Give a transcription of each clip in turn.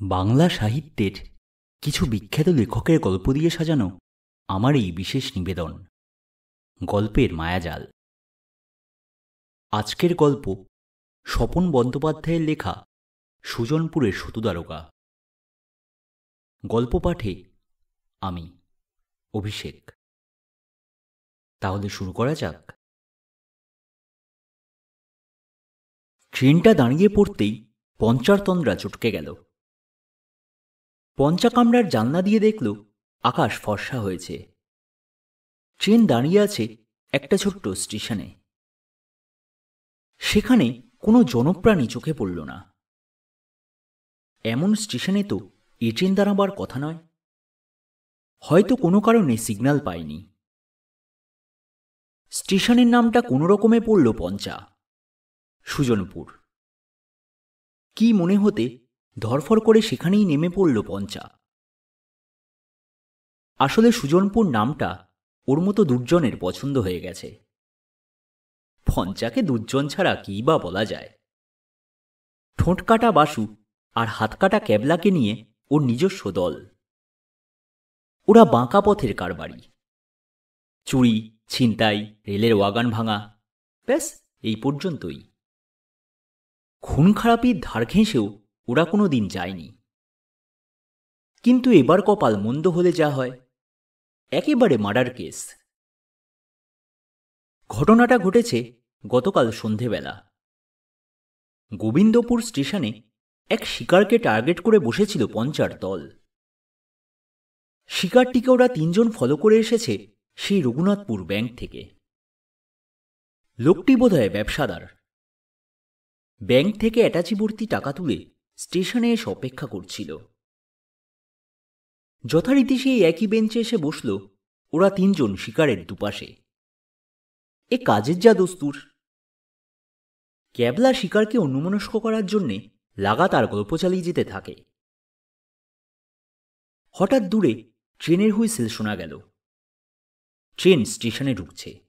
বাংলা সাহিত্যের কিছু বিখ্যাত লেখকের গল্প দিয়ে সাজানো আমার এই বিশেষ নিবেদন, গল্পের মায়াজাল। আজকের গল্প স্বপন বন্দ্যোপাধ্যায়ের লেখা সুজনপুরের সতুদারোগা। গল্প পাঠে আমি অভিষেক। তাহলে শুরু করা যাক। ট্রেনটা দাঁড়িয়ে পড়তেই পঞ্চার তন্দ্রা চটকে গেল। পঞ্চা কামরার জানলা দিয়ে দেখল আকাশ ফর্সা হয়েছে। ট্রেন দাঁড়িয়ে আছে একটা ছোট্ট স্টেশনে। সেখানে কোনো জনপ্রাণী চোখে পড়ল না। এমন স্টেশনে তো এ ট্রেন দাঁড়াবার কথা নয়। হয়তো কোনো কারণে সিগন্যাল পায়নি। স্টেশনের নামটা কোনো রকমে পড়ল পঞ্চা, সুজনপুর। কি মনে হতে ধরফর করে সেখানেই নেমে পড়ল পঞ্চা। আসলে সুজনপুর নামটা ওর মতো দুর্জনের পছন্দ হয়ে গেছে। পঞ্চাকে দুর্জন ছাড়া কী বা বলা যায়। ঠোঁট কাটা বাসু আর হাত কাটা ক্যাবলাকে নিয়ে ওর নিজস্ব দল। ওরা বাঁকা পথের কারবারি। চুরি, ছিনতাই, রেলের ওয়াগান ভাঙা, ব্যাস এই পর্যন্তই। খুন খারাপির ধার ঘেঁষেও ওরা কোনো দিন যায়নি। কিন্তু এবার কপাল মন্দ হলে যা হয়, একেবারে মার্ডার কেস। ঘটনাটা ঘটেছে গতকাল সন্ধেবেলা। গোবিন্দপুর স্টেশনে এক শিকারকে টার্গেট করে বসেছিল পঞ্চার দল। শিকারটিকে ওরা তিনজন ফলো করে এসেছে সেই রঘুনাথপুর ব্যাংক থেকে। লোকটি বোধহয় ব্যবসাদার। ব্যাংক থেকে অ্যাটাচি ভর্তি টাকা তুলে স্টেশনে এসে অপেক্ষা করছিল। যথারীতি সেই একই বেঞ্চে এসে বসল ওরা তিনজন শিকারের দুপাশে। এ কাজের যা দস্তুর। ক্যাবলা শিকারকে অন্যমনস্ক করার জন্যে লাগাতার গল্প চালিয়ে যেতে থাকে। হঠাৎ দূরে ট্রেনের হুইসেল শোনা গেল। ট্রেন স্টেশনে ঢুকছে।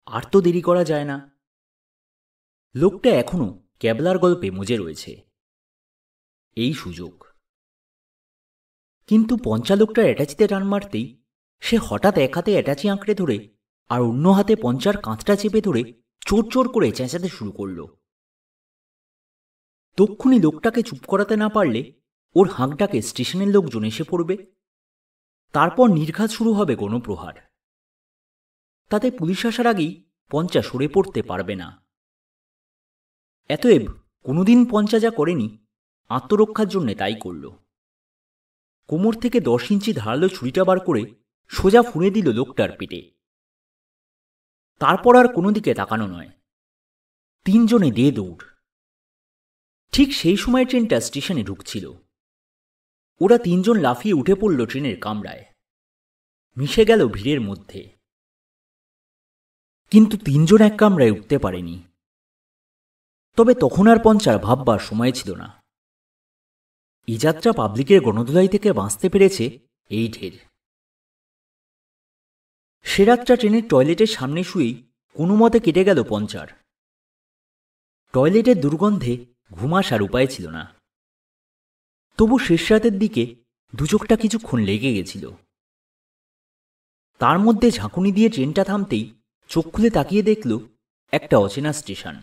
আর তো দেরি করা যায় না। লোকটা এখনো ক্যাবলার গল্পে মজে রয়েছে। এই সুযোগ। কিন্তু পঞ্চা লোকটার অ্যাটাচিতে টান মারতেই সে হঠাৎ এক হাতে অ্যাটাচি আঁকড়ে ধরে আর অন্য হাতে পঞ্চার কাঁধটা চেপে ধরে চোর চোর করে চেঁচাতে শুরু করল। তক্ষুনি লোকটাকে চুপ করাতে না পারলে ওর হাঁকডাকে স্টেশনের লোকজন এসে পড়বে। তারপর নির্ঘাত শুরু হবে গণপ্রহার। তাতে পুলিশ আসার আগেই পঞ্চা সরে পড়তে পারবে না। এতএব কোনোদিন পঞ্চা যা করেনি, আত্মরক্ষার জন্যে তাই করল। কোমর থেকে 10 ইঞ্চি ধারালো ছুরিটা বার করে সোজা ফুঁড়ে দিল লোকটার পেটে। তারপর আর কোনো দিকে তাকানো নয়। তিনজনে দে দৌড়। ঠিক সেই সময় ট্রেনটা স্টেশনে ঢুকছিল। ওরা তিনজন লাফিয়ে উঠে পড়ল ট্রেনের কামরায়। মিশে গেল ভিড়ের মধ্যে। কিন্তু তিনজন এক কামরায় উঠতে পারেনি। তবে তখন আর পঞ্চার ভাববার সময় ছিল না। এই যাত্রা পাবলিকের গণধোলাই থেকে বাঁচতে পেরেছে এই ঢের। সে রাতটা ট্রেনের টয়লেটের সামনে শুয়েই কোনো মতে কেটে গেল পঞ্চার। টয়লেটের দুর্গন্ধে ঘুম আসার উপায় ছিল না। তবু শেষ রাতের দিকে দুচোখটা কিছুক্ষণ লেগে গেছিল। তার মধ্যে ঝাঁকুনি দিয়ে ট্রেনটা থামতেই চোখ খুলে তাকিয়ে দেখল একটা অচেনা স্টেশন।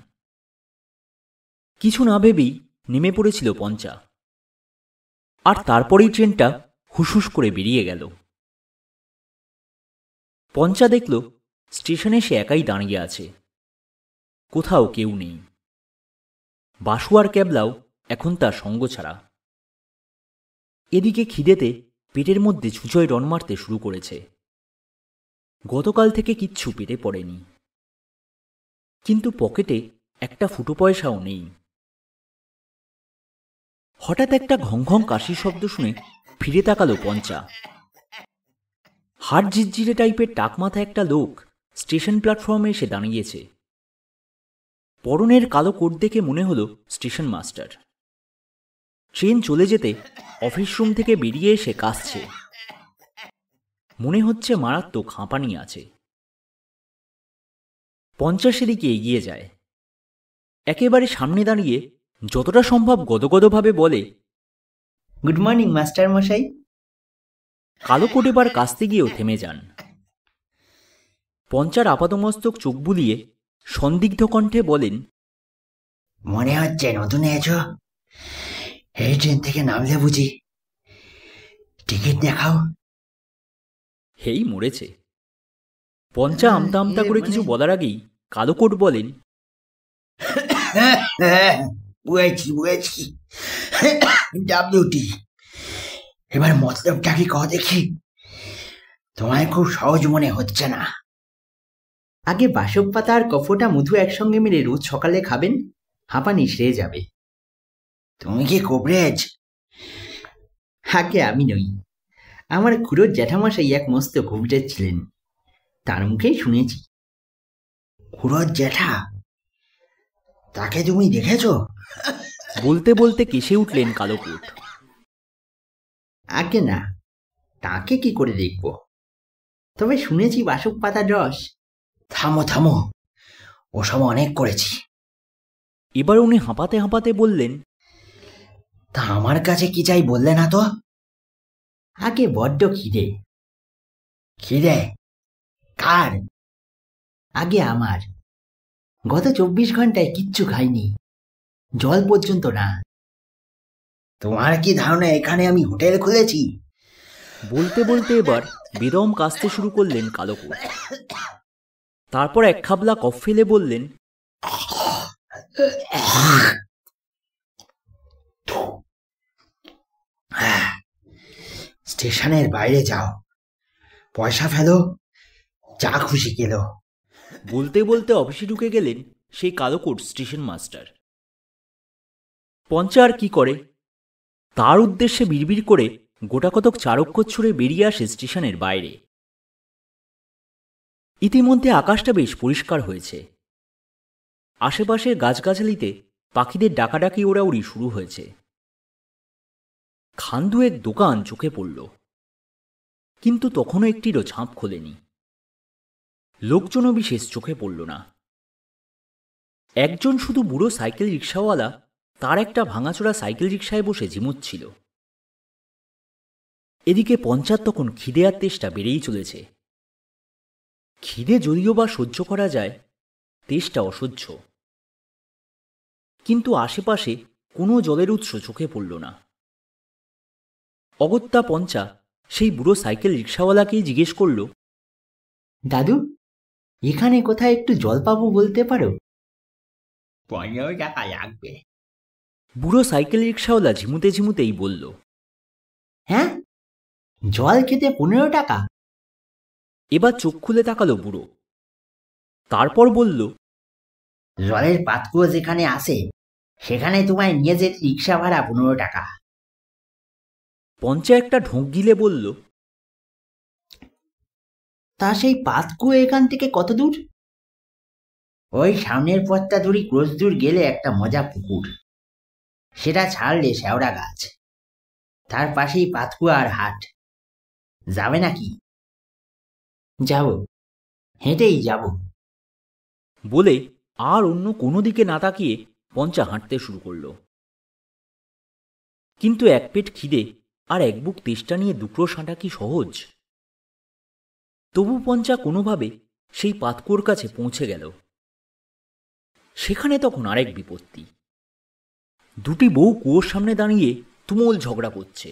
কিছু না ভেবেই নেমে পড়েছিল পঞ্চা। আর তারপরেই ট্রেনটা হুসহুস করে বেরিয়ে গেল। পঞ্চা দেখল স্টেশনে সে একাই দাঁড়িয়ে আছে। কোথাও কেউ নেই। বাসু আর ক্যাবলাও এখন তার সঙ্গ ছাড়া। এদিকে খিদেতে পেটের মধ্যে ছুঁচোয় রণ মারতে শুরু করেছে। গতকাল থেকে কিচ্ছু পেটে পড়েনি। কিন্তু পকেটে একটা ফুটো পয়সাও নেই। হঠাৎ একটা ঘং ঘং কাশির শব্দ শুনে ফিরে তাকালো পঞ্চা। হাড় ঝিরঝিরে টাইপের টাকমাথা একটা লোক স্টেশন প্ল্যাটফর্মে এসে দাঁড়িয়েছে। পরনের কালো কোট দেখে মনে হলো স্টেশন মাস্টার। ট্রেন চলে যেতে অফিস রুম থেকে বেরিয়ে এসে কাশছে। মনে হচ্ছে মারাত্মক হাঁপানি আছে। পঞ্চা সেদিকে এগিয়ে যায়। একেবারে সামনে দাঁড়িয়ে যতটা সম্ভব গদগদভাবে বলে, গুড মর্নিং মাস্টার মশাই। কালো কোট এবার কাস্তে গিয়েও থেমে যান। পঞ্চার আপাতমস্তক চোখ বুলিয়ে সন্দিগ্ধ কণ্ঠে বলেন, মনে হচ্ছে নতুন এসো। এই ট্রেন থেকে নামলে বুঝি? টিকিট দেখাও। হেই মরেছে। পঞ্চা আমতা আমতা করে কিছু বলার আগেই কালো কোট বলেন, বুঝেছি ডাব্লিউটি। এবার মতলবটা কি কহ দেখি। তোমায় খুব সহজ মনে হচ্ছে না। আগে বাসক পাতা আর কফোটা মধু একসঙ্গে মিলে রোজ সকালে খাবেন, হাঁপানি সেরে যাবে। তুমি কি কোবরেজ? আগে আমি নই, আমার খুড়োর জ্যাঠামশাই এক মস্ত কোবরেজ ছিলেন, তার মুখেই শুনেছি। খুড়োর জ্যাঠা? তাকে তুমি দেখেছ? বলতে বলতে কেসে উঠলেন কালো কোট। আগে না, তাকে কি করে দেখব, তবে শুনেছি বাসক পাতার রস। থামো থামো, ওসব অনেক করেছি। এবার উনি হাঁপাতে হাঁপাতে বললেন, তা আমার কাছে কি চাই বললে না তো? আগে বড্ড খিদে। খিদে কার? আগে আমার। গত 24 ঘন্টায় কিচ্ছু খাইনি, জল পর্যন্ত না। তোমার কি ধারণা এখানে আমি হোটেল খুলেছি? বলতে বলতে এবার বেদম কাশতে শুরু করলেন কালো কোট। তারপর এক খাবলা কফ ফেলে বললেন, স্টেশনের বাইরে যাও, পয়সা ফেলো, যা খুশি খেলো। বলতে বলতে অফিসে ঢুকে গেলেন সেই কালো কোট স্টেশন মাস্টার। পঞ্চা আর কি করে, তার উদ্দেশ্যে বিড়বিড় করে গোটাকতক চারক্কর ছুঁড়ে বেরিয়ে আসে স্টেশনের বাইরে। ইতিমধ্যে আকাশটা বেশ পরিষ্কার হয়েছে। আশেপাশের গাছগাছালিতে পাখিদের ডাকাডাকি ওড়াউড়ি শুরু হয়েছে। খান দুয়েক দোকান চোখে পড়ল, কিন্তু তখনও একটিরও ঝাঁপ খোলেনি। লোকজনও বিশেষ চোখে পড়ল না। একজন শুধু বুড়ো সাইকেল রিক্সাওয়ালা তার একটা ভাঙাচোরা সাইকেল রিক্সায় বসে ঝিমুচ্ছিল। এদিকে পঞ্চার তখন খিদে আর তেষ্টা বেড়েই চলেছে। খিদে যদিও বা সহ্য করা যায়, তেষ্টা অসহ্য। কিন্তু আশেপাশে কোনো জলের উৎস চোখে পড়ল না। অগত্যা পঞ্চা সেই বুড়ো সাইকেল রিক্সাওয়ালাকেই জিজ্ঞেস করল, দাদু, এখানে কোথায় একটু জল পাবো বলতে পারো? 15 টাকা লাগবে। বুড়ো সাইকেল রিক্সাওয়ালা ঝিমুতে ঝিমুতেই বলল, হ্যাঁ, জল খেতে 15 টাকা? এবার চোখ খুলে তাকালো বুড়ো। তারপর বলল, জলের পাতকুয়ো যেখানে আসে সেখানে তোমায় নিয়ে যেতে রিক্সা ভাড়া 15 টাকা। পঞ্চা একটা ঢোক গিলে বলল, তা সেই পাতকুয়ো এখান থেকে কত দূর? ওই সামনের পথটা ধরে ক্রোশ দূর গেলে একটা মজা পুকুর, সেটা ছাড়লে শেওড়া গাছ, তার পাশেই পাতকুয়ো আর হাট। যাবে নাকি? যাব, হেঁটেই যাব। বলে আর অন্য কোনো দিকে না তাকিয়ে পঞ্চা হাঁটতে শুরু করল। কিন্তু এক পেট খিদে আর এক বুক তেষ্টা নিয়ে দুপুরো সাঁটা কি সহজ? তবু পঞ্চা কোনোভাবে সেই পাতকুয়োর কাছে পৌঁছে গেল। সেখানে তখন আরেক বিপত্তি। দুটি বউ কুয়োর সামনে দাঁড়িয়ে তুমুল ঝগড়া করছে।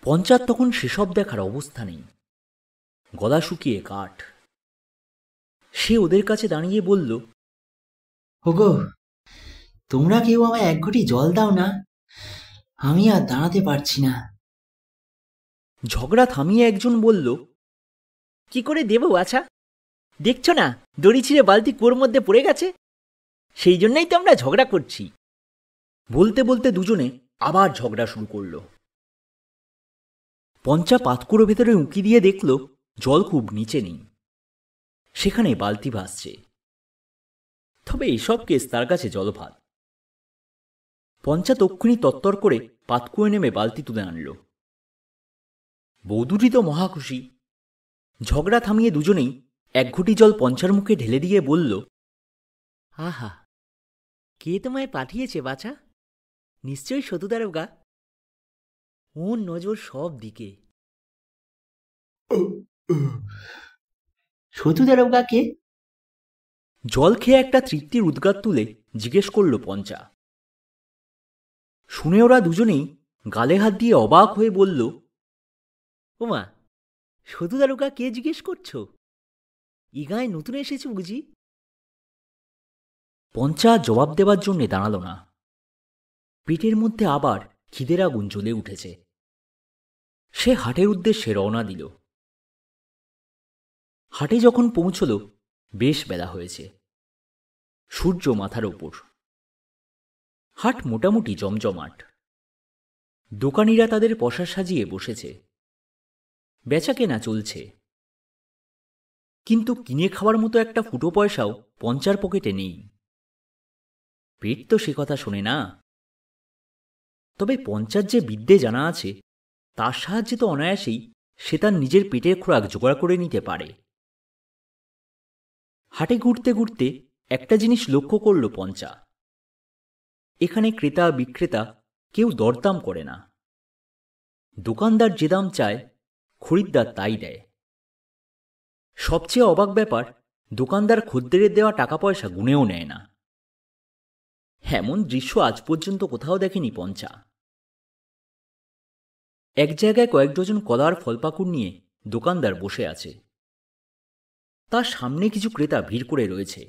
পঞ্চার তখন সেসব দেখার অবস্থা নেই, গলা শুকিয়ে কাঠ। সে ওদের কাছে দাঁড়িয়ে বলল, ওগো, তোমরা কেউ আমায় এক ঘটি জল দাও না, আমি আর দাঁড়াতে পারছি না। ঝগড়া থামিয়ে একজন বলল, কি করে দেব আচ্ছা? দেখছ না দড়ি ছিঁড়ে বালতি কুয়োর মধ্যে পড়ে গেছে, সেই জন্যই তো আমরা ঝগড়া করছি। বলতে বলতে দুজনে আবার ঝগড়া শুরু করল। পঞ্চা পাতকুয়োর ভেতরে উঁকি দিয়ে দেখল জল খুব নিচে নেই, সেখানে বালতি ভাসছে। তবে এসব কেস তার কাছে জলভাত। পঞ্চা তক্ষুনি তত্তর করে পাতকুয়োয় নেমে বালতি তুলে আনল। বৌদুটি তো মহাখুশি। ঝগড়া থামিয়ে দুজনেই এক ঘটি জল পঞ্চার মুখে ঢেলে দিয়ে বলল, আহা, কে তোমায় পাঠিয়েছে বাছা? নিশ্চয়ই সতু দারোগা। ওর নজর সব দিকে। সতু দারোগাকে? জল খেয়ে একটা তৃপ্তির উদ্গার তুলে জিজ্ঞেস করল পঞ্চা। শুনে ওরা দুজনেই গালে হাত দিয়ে অবাক হয়ে বলল, ওমা, সতু দারোগা কে জিজ্ঞেস করছো? ই গায়ে নতুন এসেছে বুঝি? পঞ্চা জবাব দেবার জন্যে দাঁড়াল না। পেটের মধ্যে আবার খিদের আগুন জ্বলে উঠেছে। সে হাটের উদ্দেশ্যে রওনা দিল। হাটে যখন পৌঁছল, বেশ বেলা হয়েছে, সূর্য মাথার ওপর। হাট মোটামুটি জমজমাট। দোকানিরা তাদের পসরা সাজিয়ে বসেছে, বেচা কেনা চলছে। কিন্তু কিনে খাওয়ার মতো একটা ফুটো পয়সাও পঞ্চার পকেটে নেই। পেট তো সে কথা শোনে না। তবে পঞ্চার যে বিদ্যে জানা আছে, তার সাহায্যে তো অনায়াসেই সে তার নিজের পেটের খোরাক জোগাড় করে নিতে পারে। হাটে ঘুরতে ঘুরতে একটা জিনিস লক্ষ্য করল পঞ্চা। এখানে ক্রেতা বিক্রেতা কেউ দরদাম করে না। দোকানদার যে দাম চায়, খরিদ্দার তাই দেয়। সবচেয়ে অবাক ব্যাপার, দোকানদার খদ্দেরের দেওয়া টাকা পয়সা গুনেও নেয় না। এমন দৃশ্য আজ পর্যন্ত কোথাও দেখেনি পঞ্চা। এক জায়গায় কয়েক ডজন কলার ফলপাকুড় নিয়ে দোকানদার বসে আছে। তার সামনে কিছু ক্রেতা ভিড় করে রয়েছে।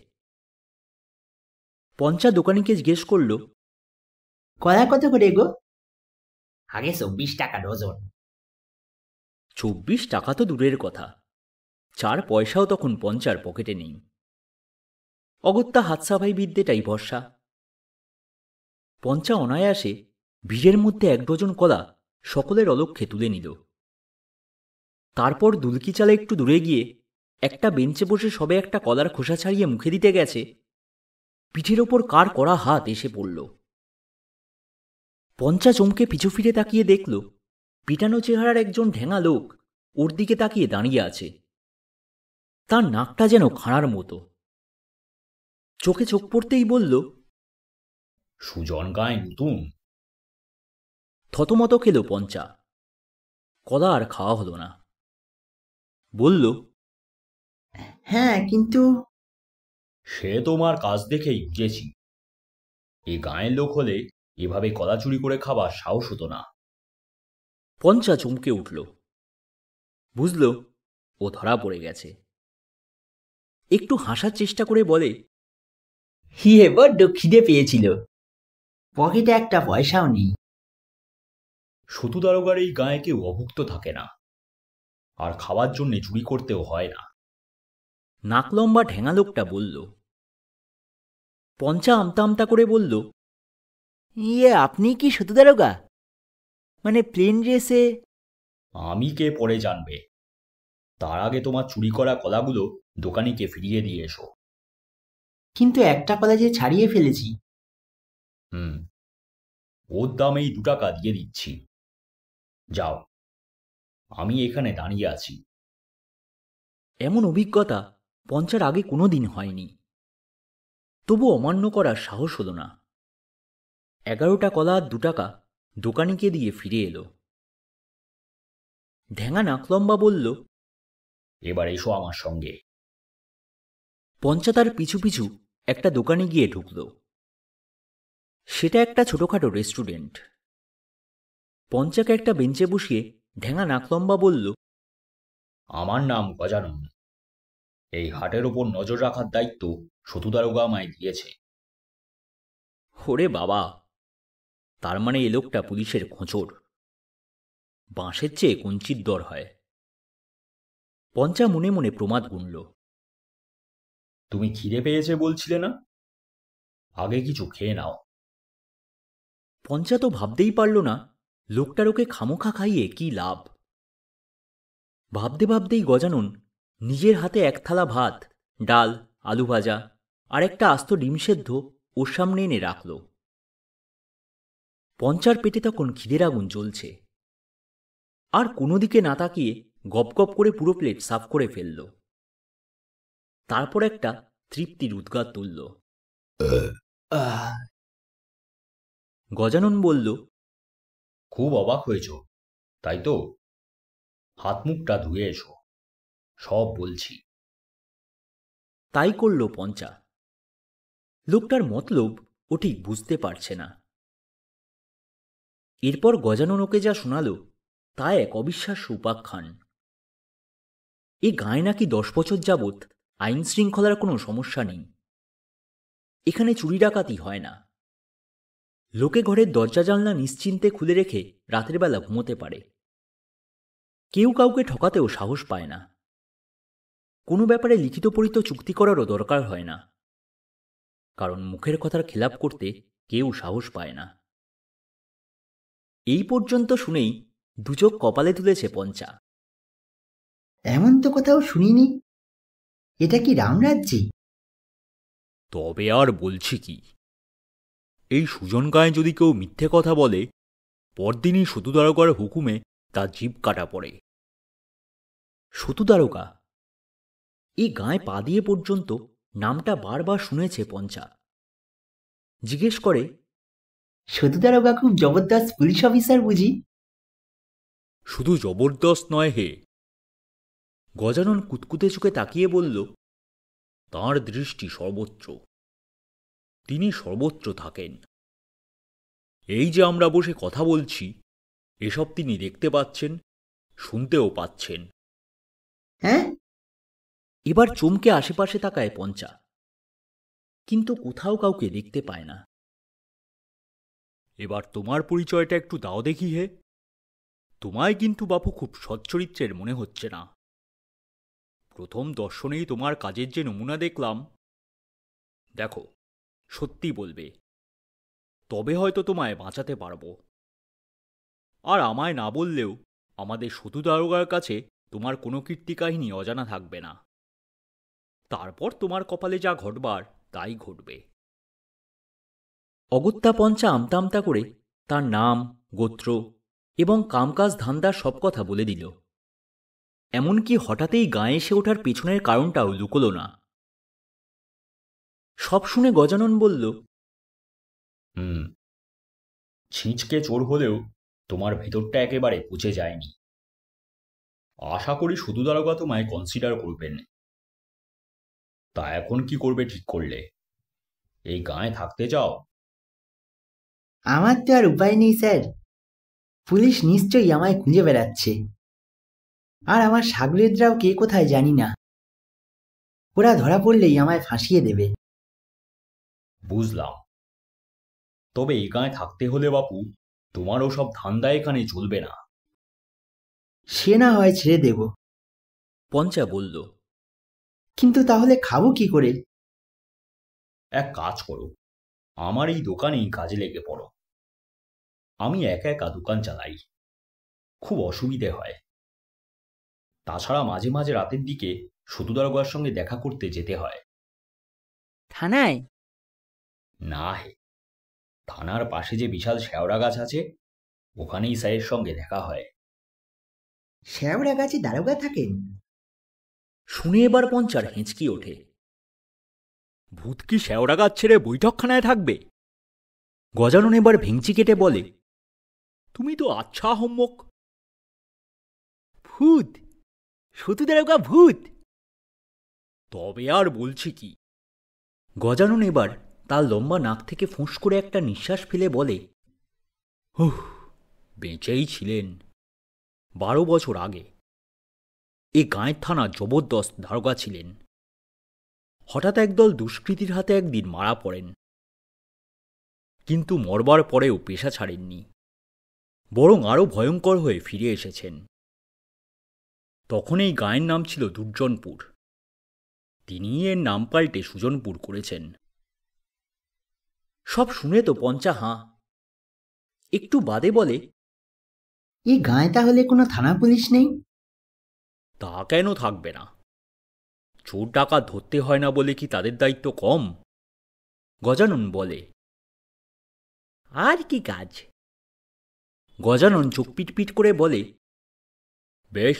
পঞ্চা দোকানিকে জিজ্ঞেস করল, কলা কত করে গো? আগে 24 টাকা ডজন। 24 টাকা তো দূরের কথা, 4 পয়সাও তখন পঞ্চার পকেটে নেই। অগত্যা হাতসাফাই বিদ্যেটাই ভরসা। পঞ্চা অনায়াসে ভিড়ের মধ্যে 1 ডজন কলা সকলের অলক্ষ্যে তুলে নিল। তারপর দুলকি চালে একটু দূরে গিয়ে একটা বেঞ্চে বসে সবে একটা কলার খোসা ছাড়িয়ে মুখে দিতে গেছে, পিঠের ওপর কার কড়া হাত এসে পড়ল। পঞ্চা চমকে পিছু ফিরে তাকিয়ে দেখল, পিটানো চেহারার একজন ঢেঙা লোক ওর দিকে তাকিয়ে দাঁড়িয়ে আছে। তার নাকটা যেন খাঁড়ার মতো। চোখে চোখ পড়তেই বলল, সুজন গায়ে নতুন? থতমত খেল পঞ্চা। কলা আর খাওয়া হলো না। বলল, হ্যাঁ, কিন্তু সে তোমার কাজ দেখেই বুঝেছি। এই গাঁয়ের লোক হলে এভাবে কলা চুরি করে খাবার সাহস হতো না। পঞ্চা চমকে উঠল। বুঝল ও ধরা পড়ে গেছে। একটু হাসার চেষ্টা করে বলে, হিয়ে বড্ড খিদে পেয়েছিল, পকেটে একটা পয়সাও নেই। সতু দারোগার এই গাঁয়ে কেউ অভুক্ত থাকে না, আর খাওয়ার জন্য চুরি করতেও হয় না। নাকলম্বা ঢেঙা লোকটা বলল। পঞ্চা আমতা আমতা করে বলল, আপনি কি সতু দারোগা? মানে প্লেন ড্রেসে? আমি কে পরে জানবে। তার আগে তোমার চুরি করা কলাগুলো দোকানিকে ফিরিয়ে দিয়ে এসো। কিন্তু একটা কলা যে ছাড়িয়ে ফেলেছি। ওর দামেই 2 টাকা দিয়ে দিচ্ছি। যাও, আমি এখানে দাঁড়িয়ে আছি। এমন অভিজ্ঞতা পঞ্চার আগে কোনো দিন হয়নি। তবু অমান্য করার সাহস হল না। 11টা কলা আর 2 টাকা দোকানিকে দিয়ে ফিরে এলো। ঢেঙা নাকলম্বা বলল, এবার এসো আমার সঙ্গে। পঞ্চা তার পিছু পিছু একটা দোকানে গিয়ে ঢুকল। সেটা একটা ছোটখাটো রেস্টুরেন্ট। পঞ্চাকে একটা বেঞ্চে বসিয়ে ঢেঙা নাকলম্বা বলল, আমার নাম গজানন। এই হাটের ওপর নজর রাখার দায়িত্ব সতু দারোগা আমায় দিয়েছে। ওরে বাবা, তার মানে এ লোকটা পুলিশের খোঁচর। বাঁশের চেয়ে কঞ্চির দর হয়। পঞ্চা মনে মনে প্রমাদ গুনল। তুমি খিদে পেয়েছে বলছিলে না? আগে কিছু খেয়ে নাও। পঞ্চা তো ভাবতেই পারল না লোকটার ওকে খামোখা খাইয়ে কি লাভ। ভাবতে ভাবতেই গজানন নিজের হাতে 1 থালা ভাত, ডাল, আলু ভাজা আর একটা আস্ত ডিম সেদ্ধ ওর সামনে এনে রাখল। পঞ্চার পেটে তখন খিদের আগুন জ্বলছে। আর কোনো দিকে না তাকিয়ে গপ গপ করে পুরো প্লেট সাফ করে ফেলল। তারপর একটা তৃপ্তির উদ্গার তুলল। গজানন বলল, খুব অবাক হয়েছ তাই তো? হাত মুখটা ধুয়ে এসো, সব বলছি। তাই করল পঞ্চা। লোকটার মতলব ও ঠিক বুঝতে পারছে না। এরপর গজানন ওকে যা শোনাল তা এক অবিশ্বাস্য উপাখ্যান। এ গায়ে নাকি 10 বছর যাবৎ আইন শৃঙ্খলার কোনো সমস্যা নেই। এখানে চুরি ডাকাতি হয় না। লোকে ঘরের দরজা জানলা নিশ্চিন্তে খুলে রেখে রাতের বেলা ঘুমোতে পারে। কেউ কাউকে ঠকাতেও সাহস পায় না। কোনো ব্যাপারে লিখিত পড়িত চুক্তি করারও দরকার হয় না, কারণ মুখের কথার খেলাপ করতে কেউ সাহস পায় না। এই পর্যন্ত শুনেই দুচোখ কপালে তুলেছে পঞ্চা। এমন তো কোথাও শুনিনি। এটা কি রামরাজ্যে? তবে আর বলছি কি, এই সুজন গায়ে যদি কেউ মিথ্যে কথা বলে, পরদিনই সতু দারোগার হুকুমে তার জিভ কাটা পড়ে। সতু দারোগা? এই গায়ে পা দিয়ে পর্যন্ত নামটা বারবার শুনেছে পঞ্চা। জিজ্ঞেস করে, সতু দারোগা খুব জবরদস্ত পুলিশ অফিসার বুঝি? শুধু জবরদস্ত নয় হে। গজানন কুতকুতে চোখে তাকিয়ে বলল, তাঁর দৃষ্টি সর্বত্র। তিনি সর্বত্র থাকেন। এই যে আমরা বসে কথা বলছি, এসব তিনি দেখতে পাচ্ছেন, শুনতেও পাচ্ছেন। হ্যাঁ? এবার চমকে আশেপাশে তাকায় পঞ্চা, কিন্তু কোথাও কাউকে দেখতে পায় না। এবার তোমার পরিচয়টা একটু দাও দেখি হে। তোমায় কিন্তু বাপু খুব সচ্চরিত্রের মনে হচ্ছে না। প্রথম দর্শনেই তোমার কাজের যে নমুনা দেখলাম, দেখো, সত্যি বলবে, তবে হয়তো তোমায় বাঁচাতে পারবো। আর আমায় না বললেও আমাদের সতু দারোগার কাছে তোমার কোনো কীর্তিকাহিনী অজানা থাকবে না। তারপর তোমার কপালে যা ঘটবার তাই ঘটবে। অগত্যা পঞ্চা আমতা আমতা করে তার নাম, গোত্র এবং কামকাজ ধান্দার সব কথা বলে দিল। এমনকি হঠাৎই গায়ে এসে ওঠার পেছনের কারণটাও লুকোল না। সব শুনে গজানন বলল, ছিঁচকে চোর হলেও তোমার ভেতরটা একেবারে পচে যায়নি। আশা করি সতু দারোগা তোমায় কনসিডার করবেন। তা এখন কি করবে ঠিক করলে? এই গায়ে থাকতে চাও? আমার তো আর উপায় নেই স্যার। পুলিশ নিশ্চয়ই আমায় খুঁজে বেড়াচ্ছে। আর আমার সাগরেদরাও কে কোথায় জানি না। ওরা ধরা পড়লেই আমায় ফাঁসিয়ে দেবে। বুঝলাম। তবে এই গায়ে থাকতে হলে বাপু, তোমার ওসব ধান্দা এখানে চলবে না। সে না হয় ছেড়ে দেব, পঞ্চা বলল। কিন্তু তাহলে খাবো কি করে? এক কাজ করো, আমার এই দোকানেই কাজে লেগে পড়ো। আমি একা একা দোকান চালাই, খুব অসুবিধে হয়। তাছাড়া মাঝে মাঝে রাতের দিকে সতু দারোগার সঙ্গে দেখা করতে যেতে হয়। থানায়? না হে, থানার পাশে যে বিশাল শেওড়া গাছ আছে, ওখানেই স্যারের সঙ্গে দেখা হয়। শ্যাওড়া গাছে দারোগা থাকেন? শুনে এবার পঞ্চার হেঁচকি ওঠে। ভূত কি শেওড়া গাছ ছেড়ে বৈঠকখানায় থাকবে? গজানন এবার ভেঙচি কেটে বলে, তুমি তো আচ্ছা হম্মক। ভূত? সতু দারোগা ভূত? তবে আর বলছি কি। গজানন এবার তার লম্বা নাক থেকে ফোঁস করে একটা নিঃশ্বাস ফেলে বলে, বেঁচেই ছিলেন 12 বছর আগে। এ গাঁয়ের থানা জবরদস্ত দারোগা ছিলেন। হঠাৎ একদল দুষ্কৃতীর হাতে একদিন মারা পড়েন, কিন্তু মরবার পরেও পেশা ছাড়েননি, বরং আরও ভয়ঙ্কর হয়ে ফিরে এসেছেন। তখন এই গাঁয়ের নাম ছিল দুর্জনপুর। তিনি এর নাম পাল্টে সুজনপুর করেছেন। সব শুনে তো পঞ্চা হাঁ। একটু বাদে বলে, এই গাঁয়ে তাহলে কোনো থানা পুলিশ নেই? তা কেন থাকবে না? চোর ডাকাত ধরতে হয় না বলে কি তাদের দায়িত্ব কম? গজানন বলে। আর কি কাজ? গজানন চোখ পিটপিট করে বলে, বেশ,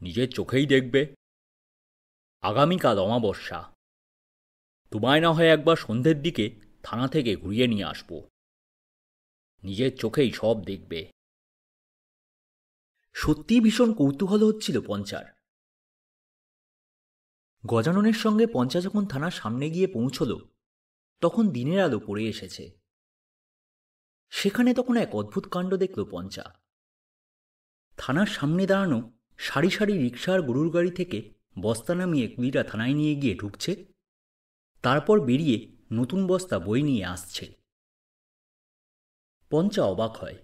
নিজের চোখেই দেখবে। আগামীকাল অমাবস্যা। তোমায় না হয় একবার সন্ধ্যের দিকে থানা থেকে ঘুরিয়ে নিয়ে আসব। নিজের চোখেই সব দেখবে। সত্যিই ভীষণ কৌতূহল হচ্ছিল পঞ্চার। গজাননের সঙ্গে পঞ্চা যখন থানার সামনে গিয়ে পৌঁছল, তখন দিনের আলো পড়ে এসেছে। সেখানে তখন এক অদ্ভুত কাণ্ড দেখল পঞ্চা। থানার সামনে দাঁড়ানো সারি সারি রিক্সা আর গরুর গাড়ি থেকে বস্তা নামিয়ে কুলিরা থানায় নিয়ে গিয়ে ঢুকছে, তারপর বেরিয়ে নতুন বস্তা বই নিয়ে আসছে। পঞ্চা অবাক হয়,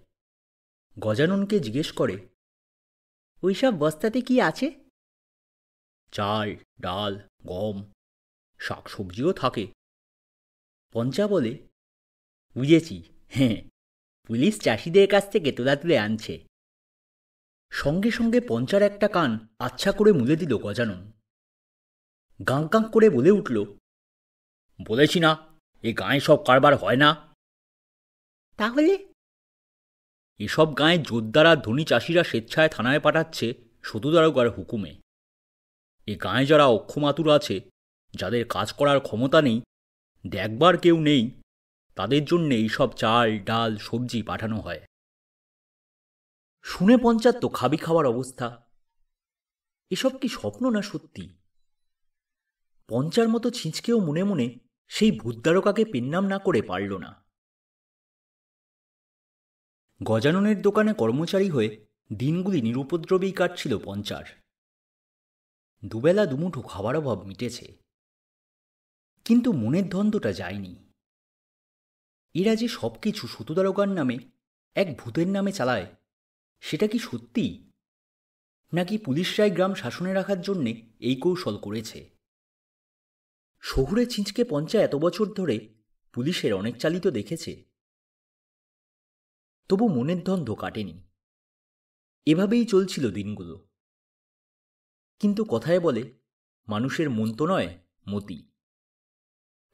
গজাননকে জিজ্ঞেস করে, ওইসব বস্তাতে কি আছে? চাল, ডাল, গম, শাকসবজিও থাকে। পঞ্চা বলে, বুঝেছি, হ্যাঁ, পুলিশ চাষিদের কাছ থেকে তোলা তুলে আনছে। সঙ্গে সঙ্গে পঞ্চার একটা কান আচ্ছা করে মুলে দিল গজানন। গাঁ গাঁ করে বলে উঠল, বলেছি না, এ গাঁয়ে সব কারবার হয় না। তাহলে? এসব গাঁয়ে জোরদার আর ধনী চাষিরা স্বেচ্ছায় থানায় পাঠাচ্ছে সতু দারোগার হুকুমে। এ গাঁয়ে যারা অক্ষমাতুর আছে, যাদের কাজ করার ক্ষমতা নেই, দেখবার কেউ নেই, তাদের জন্যে এইসব চাল, ডাল, সবজি পাঠানো হয়। শুনে পঞ্চার তো খাবি খাওয়ার অবস্থা। এসব কি স্বপ্ন না সত্যি? পঞ্চার মতো ছিঁচকেও মনে মনে সেই ভূতদারোগাকে পেন্নাম না করে পারল না। গজাননের দোকানে কর্মচারী হয়ে দিনগুলি নিরুপদ্রবেই কাটছিল পঞ্চার। দুবেলা দুমুঠো খাবার অভাব মিটেছে, কিন্তু মনের দ্বন্দ্বটা যায়নি। এরা যে সব কিছু সতুদারোগার নামে, এক ভূতের নামে চালায়, সেটা কি সত্যি, নাকি পুলিশরাই গ্রাম শাসনে রাখার জন্যে এই কৌশল করেছে? শহুরে ছিঁচকে পঞ্চা এত বছর ধরে পুলিশের অনেক চালিত দেখেছে, তবু মনের দ্বন্দ্ব কাটেনি। এভাবেই চলছিল দিনগুলো। কিন্তু কথায় বলে, মানুষের মন তো নয়, মতি।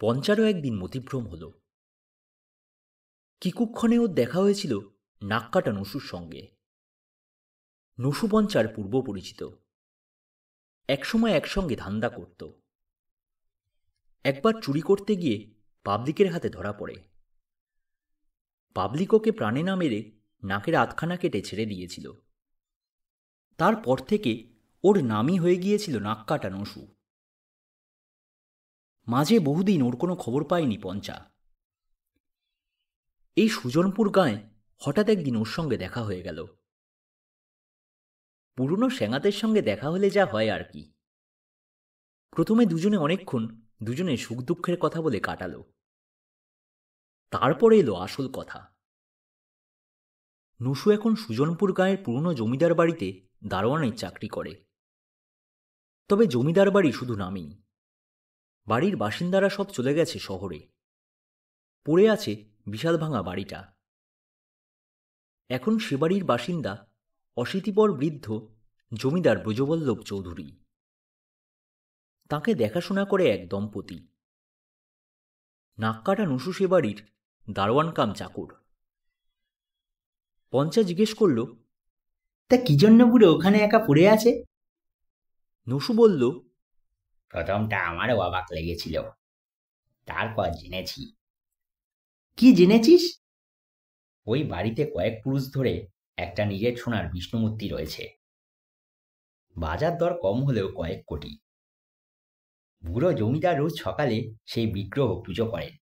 পঞ্চারও একদিন মতিভ্রম হল। কি কুক্ষণে ওর দেখা হয়েছিল নাক কাটা নসুর সঙ্গে। নসু পঞ্চার পূর্ব পরিচিত, একসময় একসঙ্গে ধান্দা করত। একবার চুরি করতে গিয়ে পাবলিকের হাতে ধরা পড়ে। পাবলিক ওকে প্রাণে না মেরে নাকের আধখানা কেটে ছেড়ে দিয়েছিল। তারপর থেকে ওর নামই হয়ে গিয়েছিল নাক কাটা নসু। মাঝে বহুদিন ওর কোনো খবর পায়নি পঞ্চা। এই সুজনপুর গাঁয়ে হঠাৎ একদিন ওর সঙ্গে দেখা হয়ে গেল। পুরনো সেঙাতের সঙ্গে দেখা হলে যা হয় আর কি। প্রথমে দুজনে অনেকক্ষণ দুজনে সুখ দুঃখের কথা বলে কাটালো। তারপরে এলো আসল কথা। নসু এখন সুজনপুর গাঁয়ের পুরনো জমিদার বাড়িতে দারোয়ানের চাকরি করে। তবে জমিদার বাড়ি শুধু নামেই। বাড়ির বাসিন্দারা সব চলে গেছে শহরে। পড়ে আছে বিশাল ভাঙা বাড়িটা। এখন সে বাড়ির বাসিন্দা অশীতিপর বৃদ্ধ জমিদার ব্রজবল্লভ চৌধুরী। তাকে দেখাশোনা করে এক দম্পতি। নাককাটা নসু সে বাড়ির দারোয়ান কাম চাকর। পঞ্চা জিজ্ঞেস করল, তা কি জন্য বুড়ো ওখানে একা পড়ে আছে? নসু বলল, প্রথমটা আমারও অবাক লেগেছিল, তারপর জেনেছি। কি জেনেছিস? ওই বাড়িতে কয়েক পুরুষ ধরে একটা নিজের সোনার বিষ্ণুমূর্তি রয়েছে। বাজার দর কম হলেও কয়েক কোটি। বুড়ো জমিদার রোজ সকালে সেই বিগ্রহ পুজো করেন।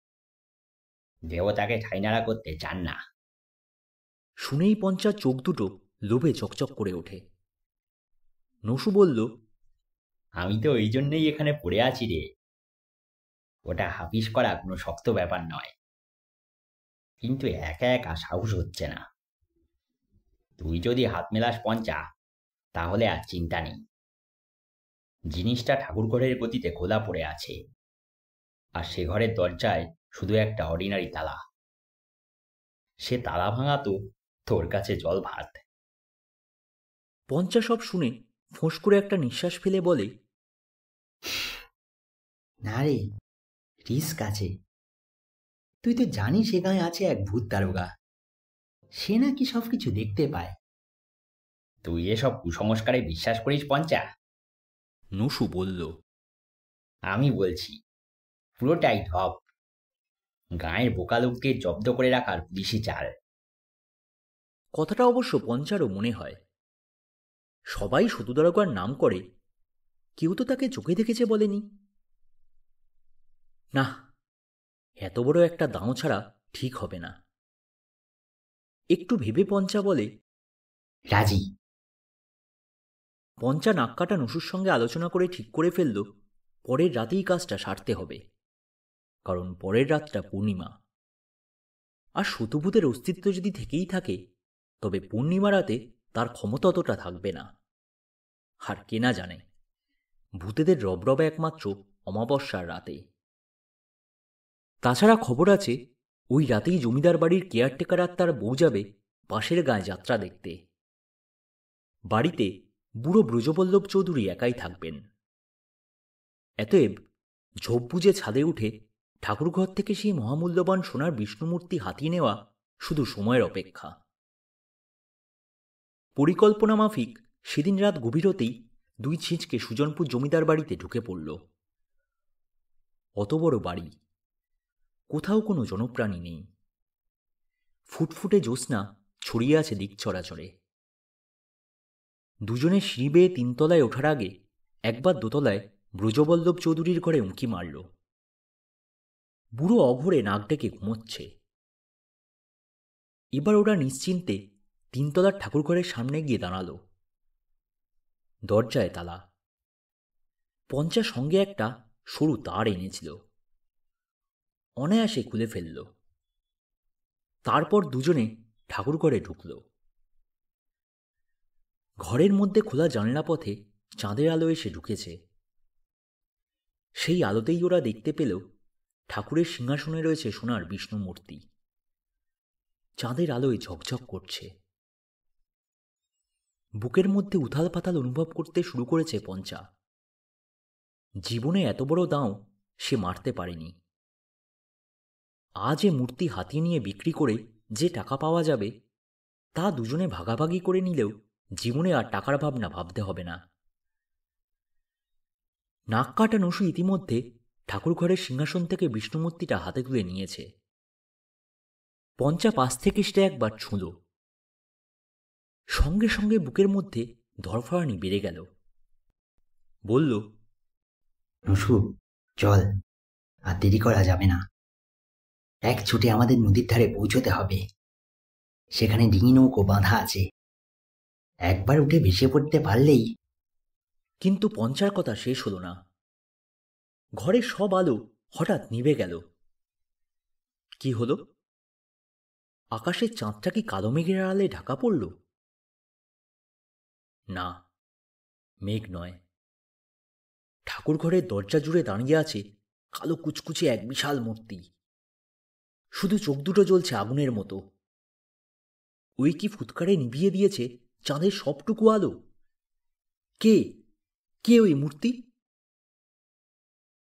দেবতাকে ঠাইনাড়া করতে চান না। শুনেই পঞ্চার চোখ দুটো লোভে চকচক করে ওঠে। নসু বলল, আমি তো ওই জন্যই এখানে পড়ে আছি রে। ওটা হাফিস করা কোনো শক্ত ব্যাপার নয়, কিন্তু একা একা সাহস হচ্ছে না। তুই যদি হাত মেলাস পঞ্চা, তাহলে আর চিন্তা নেই। জিনিসটা ঠাকুরঘরের গতিতে খোলা পড়ে আছে, আর সে ঘরের দরজায় শুধু একটা অর্ডিনারি তালা। সে তালা ভাঙা তো তোর কাছে জল ভাত। পঞ্চা সব শুনে ফোঁস করে একটা নিঃশ্বাস ফেলে বলে, না রে, রিস্ক আছে। তুই তো জানিস সে গায়ে আছে এক ভূত দারোগা। সে নাকি সবকিছু দেখতে পায়। তুই এসব কুসংস্কারে বিশ্বাস করিস পঞ্চা? নসু বলল, আমি বলছি পুরোটাই ঢপ। গাঁয়ের বোকা লোকদের জব্দ করে রাখার পুলিশি চাল। কথাটা অবশ্য পঞ্চারও মনে হয়। সবাই সতুদারোগার নাম করে, কেউ তো তাকে চোখে দেখেছে বলেনি। না, এত বড় একটা দাঁও ছাড়া ঠিক হবে না। একটু ভেবে পঞ্চা বলে, রাজি। পঞ্চা নাক কাটা নসুর সঙ্গে আলোচনা করে ঠিক করে ফেলল পরের রাতেই কাজটা সারতে হবে, কারণ পরের রাতটা পূর্ণিমা। আর শতভূতের অস্তিত্ব যদি থেকেই থাকে, তবে পূর্ণিমা রাতে তার ক্ষমতা অতটা থাকবে না। আর কে না জানে, ভূতেদের রবরবে একমাত্র অমাবস্যার রাতে। তাছাড়া খবর আছে, ওই রাতেই জমিদার বাড়ির কেয়ারটেকার আর তার বউ যাবে পাশের গায়ে যাত্রা দেখতে। বাড়িতে বুড়ো ব্রজবল্লভ চৌধুরী একাই থাকবেন। এতএব ঝোপ বুঝে ছাদে উঠে ঠাকুরঘর থেকে সেই মহামূল্যবান সোনার বিষ্ণুমূর্তি হাতিয়ে নেওয়া শুধু সময়ের অপেক্ষা। পরিকল্পনা মাফিক সেদিন রাত গভীর হতেই দুই ছিঁচকে সুজনপুর জমিদার বাড়িতে ঢুকে পড়ল। অত বড় বাড়ি, কোথাও কোনো জনপ্রাণী নেই। ফুটফুটে জ্যোৎস্না ছড়িয়ে আছে দিক চরাচরে। দুজনে সিঁড়ি বেয়ে তিনতলায় ওঠার আগে একবার দোতলায় ব্রজবল্লভ চৌধুরীর ঘরে উঁকি মারল। বুড়ো অঘোরে নাক ডেকে ঘুমোচ্ছে। এবার ওরা নিশ্চিন্তে তিনতলার ঠাকুরঘরের সামনে গিয়ে দাঁড়াল। দরজায় তালা। পঞ্চা সঙ্গে একটা সরু তার এনেছিল, অনায়াসে খুলে ফেলল। তারপর দুজনে ঠাকুরঘরে ঢুকল। ঘরের মধ্যে খোলা জানলা পথে চাঁদের আলো এসে ঢুকেছে। সেই আলোতেই ওরা দেখতে পেল ঠাকুরের সিংহাসনে রয়েছে সোনার বিষ্ণু মূর্তি। চাঁদের আলোয় ঝকঝক করছে। বুকের মধ্যে উথাল পাতাল অনুভব করতে শুরু করেছে পঞ্চা। জীবনে এত বড় দাঁও সে মারতে পারেনি। আজ এ মূর্তি হাতিয়ে নিয়ে বিক্রি করে যে টাকা পাওয়া যাবে, তা দুজনে ভাগাভাগি করে নিলেও জীবনে আর টাকার ভাবনা ভাবতে হবে না। নাক কাটা নসু ইতিমধ্যে ঠাকুরঘরের সিংহাসন থেকে বিষ্ণুমূর্তিটা হাতে তুলে নিয়েছে। পঞ্চা পাশ থেকে সেটা একবার ছুঁল। সঙ্গে সঙ্গে বুকের মধ্যে ধরফরানি বেড়ে গেল। বলল, নসু, চল, আর দেরি করা যাবে না। এক ছুটে আমাদের নদীর ধারে পৌঁছতে হবে। সেখানে ডিঙি নৌকো বাঁধা আছে, একবার উঠে ভেসে পড়তে পারলেই। কিন্তু পঞ্চার কথা শেষ হল না। ঘরের সব আলো হঠাৎ নিভে গেল। কি হল? আকাশের চাঁদটা কি কালো মেঘের আড়ালে ঢাকা পড়ল? না, মেঘ নয়। ঠাকুরঘরের দরজা জুড়ে দাঁড়িয়ে আছে কালো কুচকুচে এক বিশাল মূর্তি। শুধু চোখ দুটো জ্বলছে আগুনের মতো। ওই কি ফুৎকারে নিভিয়ে দিয়েছে চাঁদের সবটুকু আলো? কে কে ওই মূর্তি?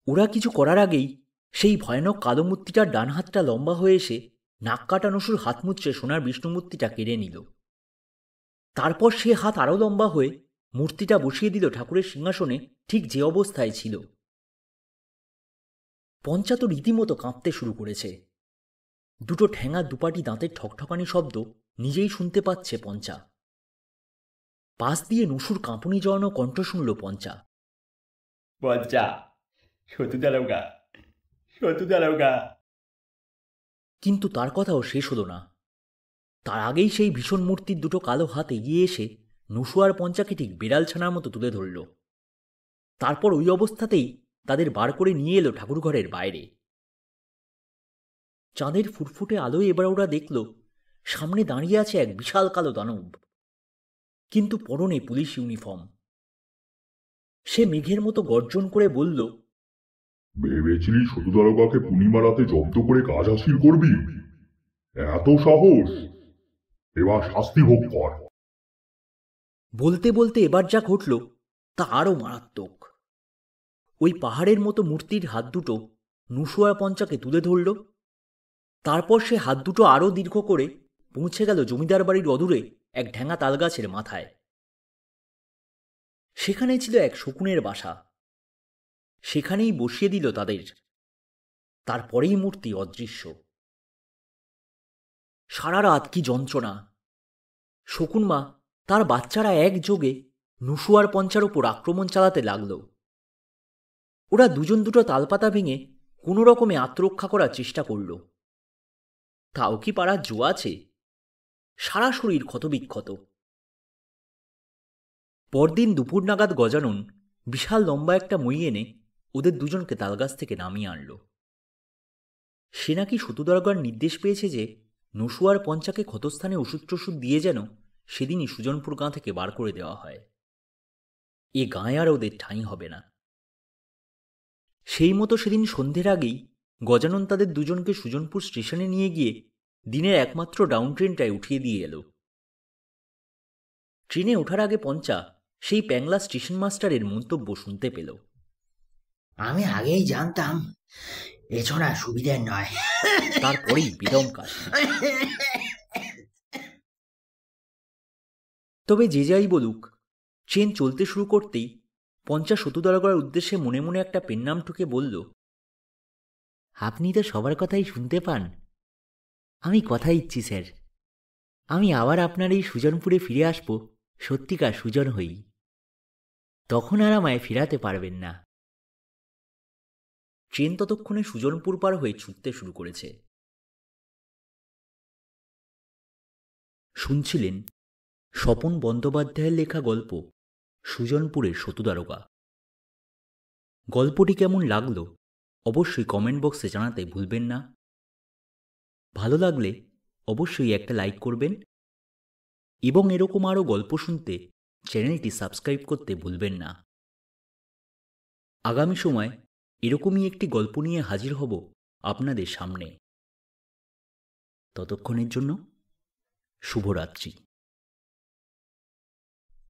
ওরা কিছু করার আগেই সেই ভয়ানক কালো মূর্তিটার ডান হাতটা লম্বা হয়ে এসে নাক কাটা নসুর হাত মুচড়ে সোনার বিষ্ণুমূর্তিটা কেড়ে নিল। তারপর সে হাত আরও লম্বা হয়ে মূর্তিটা বসিয়ে দিল ঠাকুরের সিংহাসনে ঠিক যে অবস্থায় ছিল। পঞ্চা তো রীতিমতো কাঁপতে শুরু করেছে। দুটো ঠ্যাঙা দুপাটি দাঁতের ঠকঠকানি শব্দ নিজেই শুনতে পাচ্ছে পঞ্চা। পাশ দিয়ে নসুর কাঁপুনি জড়ানো কণ্ঠ শুনল পঞ্চা। পঞ্চা, সতু দারোগা। কিন্তু তার কথাও শেষ হল না। তার আগেই সেই ভীষণ মূর্তির দুটো কালো হাত এগিয়ে এসে নসু আর পঞ্চাকে ঠিক বিড়াল ছানার মতো তুলে ধরল। তারপর ওই অবস্থাতেই তাদের বার করে নিয়ে এলো ঠাকুরঘরের বাইরে। চাঁদের ফুটফুটে আলোয় এবার ওরা দেখল সামনে দাঁড়িয়ে আছে এক বিশাল কালো দানব, কিন্তু পরনে পুলিশ ইউনিফর্ম। সে মেঘের মতো গর্জন করে বলল, ভেবেছিলি সতুদারোগাকে পূর্ণিমা রাতে জব্দ করে কাজ হাসিল করবি? এত সাহস! এবার শাস্তি ভোগ কর। বলতে বলতে এবার যা ঘটল তা আরও মারাত্মক। ওই পাহাড়ের মতো মূর্তির হাত দুটো নসু আর পঞ্চাকে তুলে ধরল। তারপর সে হাত দুটো আরও দীর্ঘ করে পৌঁছে গেল জমিদার বাড়ির অদূরে এক ঢ্যাঙা তালগাছের মাথায়। সেখানে ছিল এক শকুনের বাসা। সেখানেই বসিয়ে দিল তাদের। তারপরেই মূর্তি অদৃশ্য। সারা রাত কি যন্ত্রণা! শকুনমা তার বাচ্চারা একযোগে নুসু আর পঞ্চার ওপর আক্রমণ চালাতে লাগল। ওরা দুজন দুটো তালপাতা ভেঙে কোনো রকমে আত্মরক্ষা করার চেষ্টা করল। তাও কি পারার জো আছে? সারা শরীর ক্ষতবিক্ষত। পরদিন দুপুর নাগাদ গজানন বিশাল লম্বা একটা মই এনে ওদের দুজনকে তালগাছ থেকে নামিয়ে আনল। সে নাকি সতুদারোগার নির্দেশ পেয়েছে যে নসু আর পঞ্চাকে ক্ষতস্থানে ওষুধ টষুধ দিয়ে যেন সেদিনই সুজনপুর গাঁ থেকে বার করে দেওয়া হয়। এ গাঁয়ে আর ওদের ঠাঁই হবে না। সেই মতো সেদিন সন্ধ্যের আগেই গজানন তাদের দুজনকে সুজনপুর স্টেশনে নিয়ে গিয়ে দিনের একমাত্র ডাউন ট্রেনটায় উঠিয়ে দিয়ে এলো। ট্রেনে ওঠার আগে পঞ্চা সেই প্যাংলা স্টেশন মাস্টারের মন্তব্য শুনতে পেল। আমি আগেই জানতাম এছাড়া সুবিধের নয়। তারপরেই বিদম কাশি। তবে যে যাই বলুক, ট্রেন চলতে শুরু করতেই পঞ্চা সতুদারোগার উদ্দেশ্যে মনে মনে একটা পেন্নাম ঠুকে বলল, আপনি তো সবার কথাই শুনতে পান। আমি কথা দিচ্ছি স্যার, আমি আবার আপনার এই সুজনপুরে ফিরে আসব সত্যিকার সুজন হই। তখন আর আমায় ফেরাতে পারবেন না। ট্রেন ততক্ষণে সুজনপুর পার হয়ে ছুটতে শুরু করেছে। শুনছিলেন স্বপন বন্দ্যোপাধ্যায়ের লেখা গল্প সুজনপুরের সতুদারোগা। গল্পটি কেমন লাগলো অবশ্যই কমেন্ট বক্সে জানাতে ভুলবেন না। ভালো লাগলে অবশ্যই একটা লাইক করবেন এবং এরকম আরও গল্প শুনতে চ্যানেলটি সাবস্ক্রাইব করতে ভুলবেন না। আগামী সময় এরকমই একটি গল্প নিয়ে হাজির হব আপনাদের সামনে। ততক্ষণের জন্য শুভরাত্রি।